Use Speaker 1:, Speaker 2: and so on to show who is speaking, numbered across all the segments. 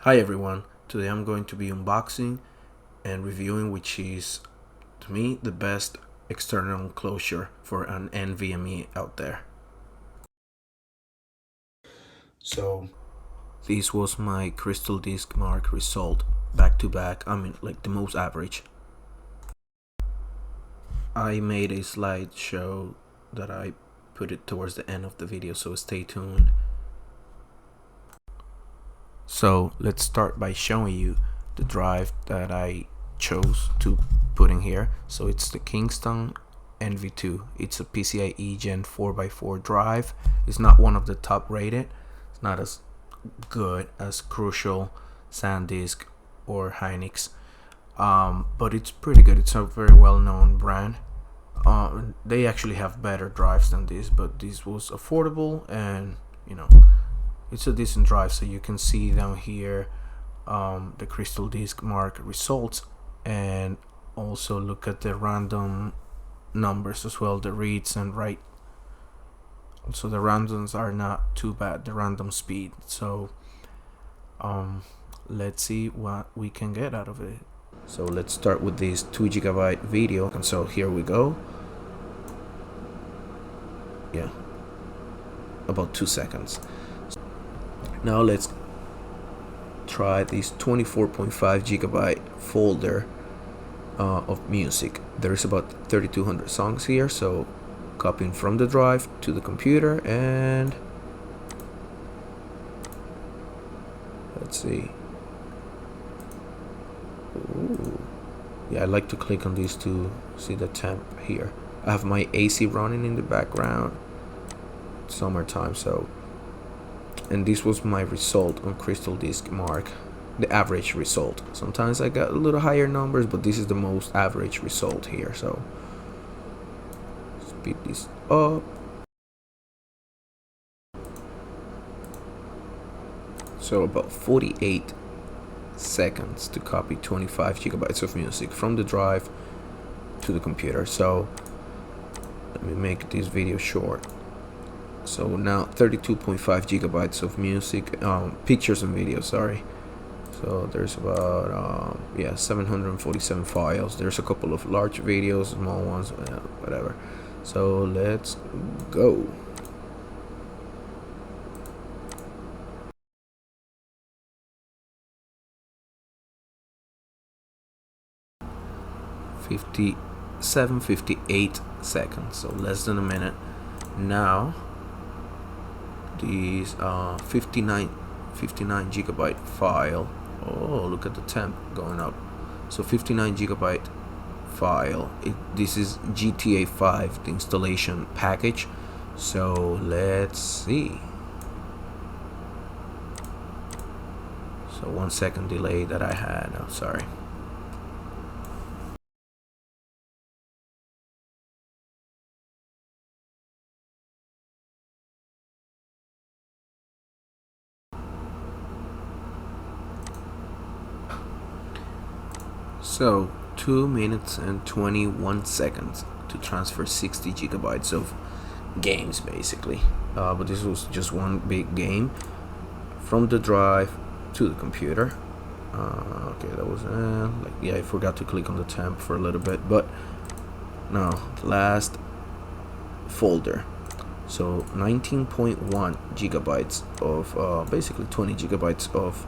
Speaker 1: Hi everyone, today I'm going to be unboxing and reviewing which is, to me, the best external enclosure for an NVMe out there. So this was my Crystal Disk Mark result back to back, like the most average. I made a slideshow that I put it towards the end of the video, so stay tuned. So let's start by showing you the drive that I chose to put in here. So it's the Kingston NV2. It's a PCIe Gen 4x4 drive. It's not one of the top rated. It's not as good as Crucial, SanDisk, or Hynix, but it's pretty good. It's a very well-known brand. They actually have better drives than this, but this was affordable, and it's a decent drive. So you can see down here the Crystal Disk Mark results, and also look at the random numbers as well, the reads and write. Also the randoms are not too bad, the random speed. So let's see what we can get out of it. So let's start with this 2 GB video, and so here we go. Yeah, about 2 seconds. Now let's try this 24.5 GB folder of music. There's about 3,200 songs here, so copying from the drive to the computer, and let's see. Ooh. Yeah, I like to click on these to see the temp here. I have my AC running in the background. Summertime, so. And this was my result on Crystal Disk Mark, the average result. Sometimes I got a little higher numbers, but this is the most average result here. So speed this up. So about 48 seconds to copy 25 GB of music from the drive to the computer. So let me make this video short. So now 32.5 GB of music, pictures and videos, sorry. So there's about 747 files. There's a couple of large videos, small ones, whatever. So let's go. (57, 58 seconds), so less than a minute. Now these 59 GB file. Oh, look at the temp going up. So 59 GB file. This is GTA 5, the installation package. So let's see. So 1 second delay that I had. I'm sorry. So 2 minutes and 21 seconds to transfer 60 GB of games, basically. But this was just one big game from the drive to the computer. Okay, that was I forgot to click on the temp for a little bit, but now the last folder. So 19.1 GB of basically 20 GB of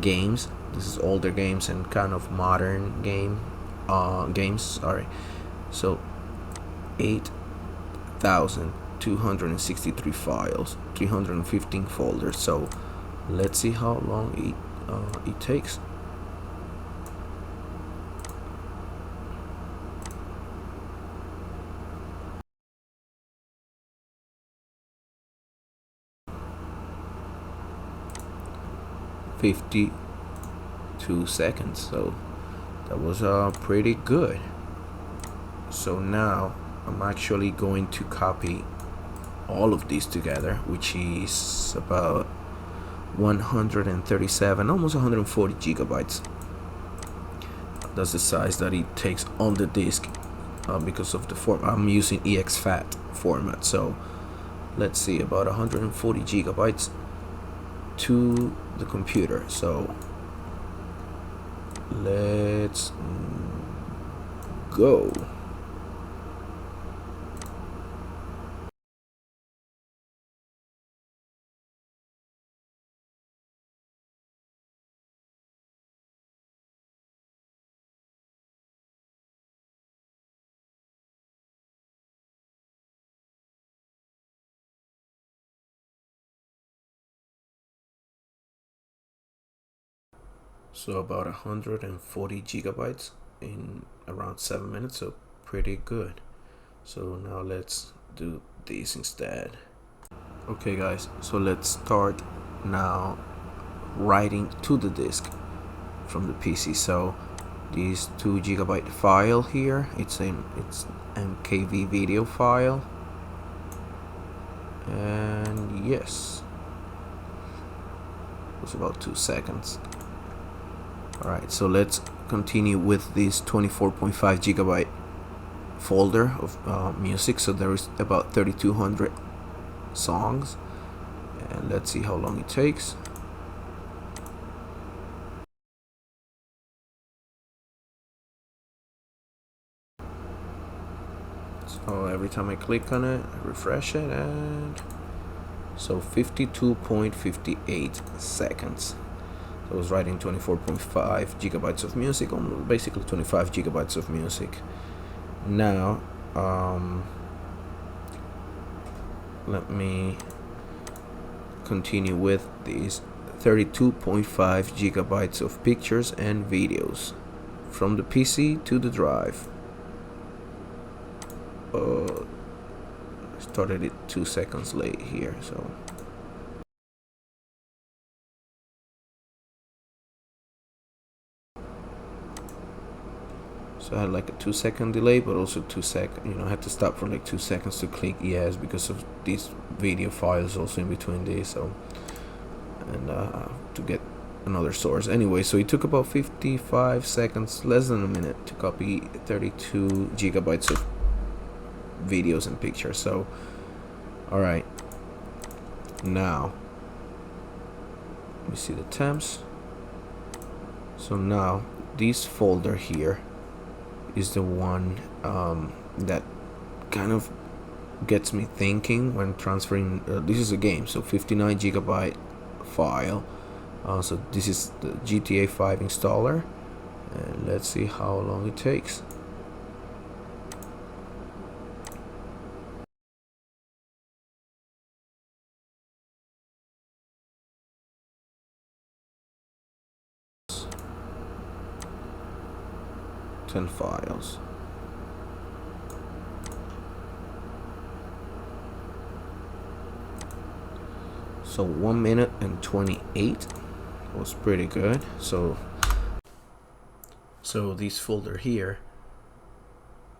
Speaker 1: games. This is older games and kind of modern games, sorry. So 8,263 files, 315 folders. So let's see how long it takes. (52 seconds). So that was pretty good. So now I'm actually going to copy all of these together, which is about 137, almost 140 GB. That's the size that it takes on the disk, because of the form I'm using exFAT format. So let's see, about 140 GB to the computer. So let's go. So about 140 gigabytes in around 7 minutes, so pretty good. So now let's do this instead. Okay guys, so let's start now writing to the disk from the PC. So this 2 gigabyte file here, it's MKV video file, and yes, it was about 2 seconds. Alright, so let's continue with this 24.5 gigabyte folder of music. So there is about 3200 songs, and let's see how long it takes. So every time I click on it, I refresh it, and so 52.58 seconds. I was writing 24.5 gigabytes of music, basically 25 gigabytes of music. Now let me continue with these 32.5 gigabytes of pictures and videos from the PC to the drive. I started it 2 seconds late here, so I had like a 2 second delay, but also 2 second, I had to stop for like 2 seconds to click yes because of these video files also in between these, so, and to get another source. Anyway, so it took about 55 seconds, less than a minute, to copy 32 gigabytes of videos and pictures. So alright, now let me see the temps. So now this folder here is the one that kind of gets me thinking when transferring. This is a game, so 59 gigabyte file. So this is the GTA 5 installer, and let's see how long it takes. Files. So 1 minute and 28 was pretty good. So this folder here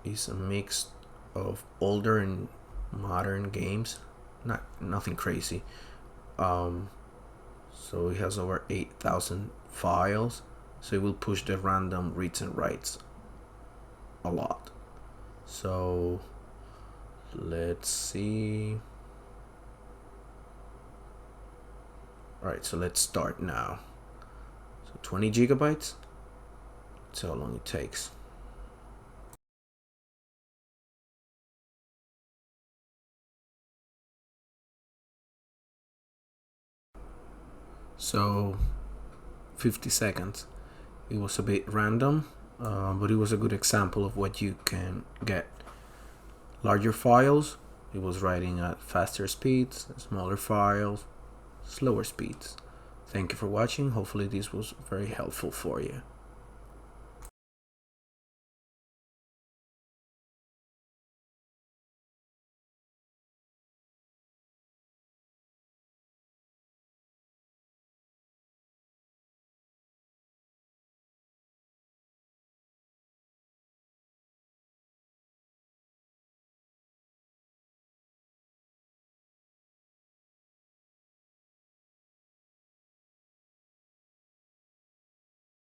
Speaker 1: is a mix of older and modern games, nothing crazy. So it has over 8,000 files, so it will push the random reads and writes a lot. So let's see. Alright, so let's start now. So 20 gigabytes, that's how long it takes. So 50 seconds. It was a bit random, but it was a good example of what you can get. Larger files, it was writing at faster speeds, smaller files, slower speeds. Thank you for watching. Hopefully this was very helpful for you.